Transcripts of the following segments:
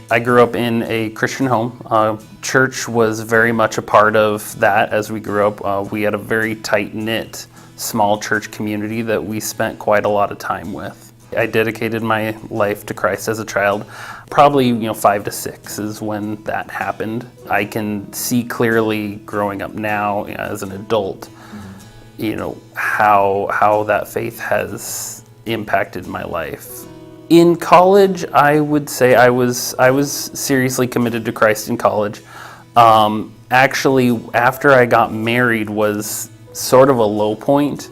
I grew up in a Christian home. Church was very much a part of that as we grew up. We had a very tight-knit, small church community that we spent quite a lot of time with. I dedicated my life to Christ as a child. Probably, 5 to 6 is when that happened. I can see clearly growing up now as an adult, how that faith has impacted my life. In college, I would say I was seriously committed to Christ in college. Actually, after I got married was sort of a low point.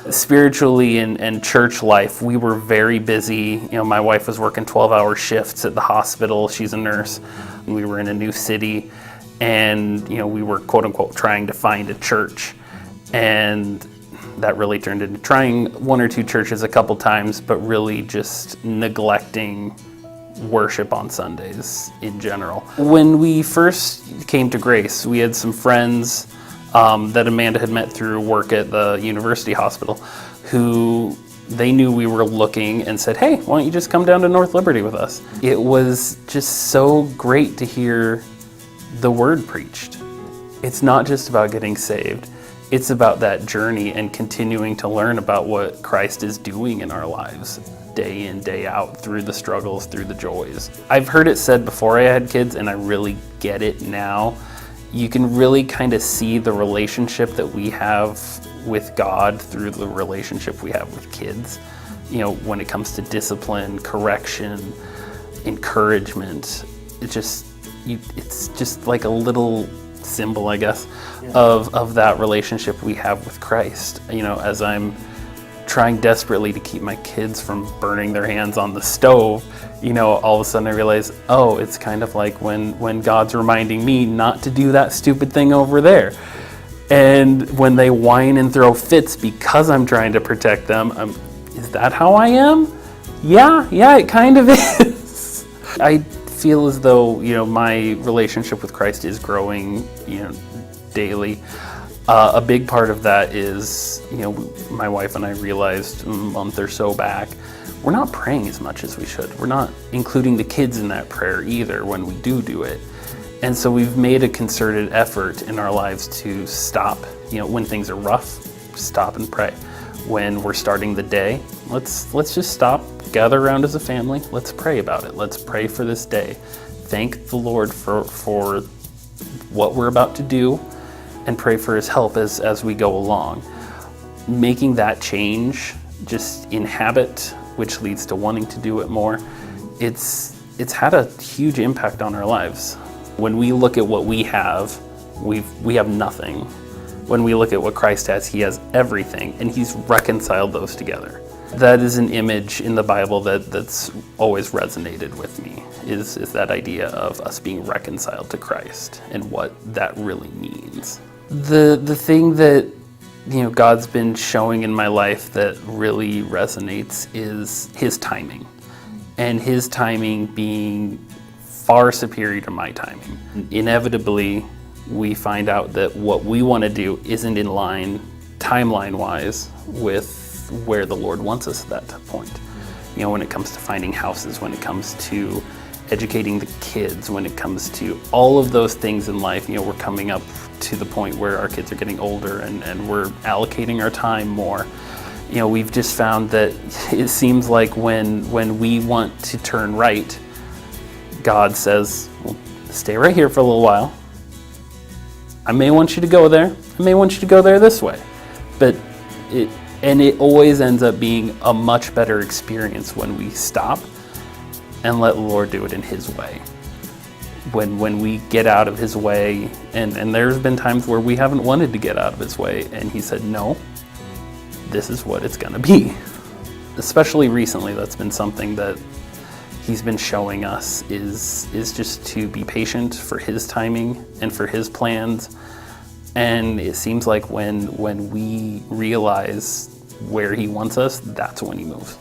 Spiritually and church life, we were very busy. My wife was working 12-hour shifts at the hospital. She's a nurse. We were in a new city, and we were quote unquote trying to find a church, and that really turned into trying 1 or 2 churches a couple times, but really just neglecting worship on Sundays in general. When we first came to Grace, we had some friends that Amanda had met through work at the university hospital, who they knew we were looking and said, "Hey, why don't you just come down to North Liberty with us?" It was just so great to hear the word preached. It's not just about getting saved. It's about that journey and continuing to learn about what Christ is doing in our lives, day in, day out, through the struggles, through the joys. I've heard it said before I had kids, and I really get it now. You can really kind of see the relationship that we have with God through the relationship we have with kids. When it comes to discipline, correction, encouragement, it's just like a little symbol, I guess, of that relationship we have with Christ. As I'm trying desperately to keep my kids from burning their hands on the stove, all of a sudden I realize, it's kind of like when God's reminding me not to do that stupid thing over there. And when they whine and throw fits because I'm trying to protect them, is that how I am? Yeah, it kind of is. I feel as though, my relationship with Christ is growing, daily. A big part of that is, my wife and I realized a month or so back, we're not praying as much as we should. We're not including the kids in that prayer either when we do it. And so we've made a concerted effort in our lives to stop, when things are rough, stop and pray. When we're starting the day, let's just stop, gather around as a family, let's pray about it. Let's pray for this day. Thank the Lord for what we're about to do, and pray for his help as we go along. Making that change just in habit, which leads to wanting to do it more, it's had a huge impact on our lives. When we look at what we have, we have nothing. When we look at what Christ has, he has everything, and he's reconciled those together. That is an image in the Bible that's always resonated with me, is that idea of us being reconciled to Christ and what that really means. The thing that God's been showing in my life that really resonates is his timing, and his timing being far superior to my timing. Inevitably, we find out that what we want to do isn't in line, timeline-wise, with where the Lord wants us at that point. When it comes to finding houses, when it comes to educating the kids, when it comes to all of those things in life, we're coming up to the point where our kids are getting older and we're allocating our time more. We've just found that it seems like when we want to turn right, God says, well, stay right here for a little while. I may want you to go there. I may want you to go there this way. But it always ends up being a much better experience when we stop and let the Lord do it in his way. When we get out of his way, and there's been times where we haven't wanted to get out of his way, and he said, no, this is what it's gonna be. Especially recently, that's been something that he's been showing us is just to be patient for his timing and for his plans. And it seems like when we realize where he wants us, that's when he moves.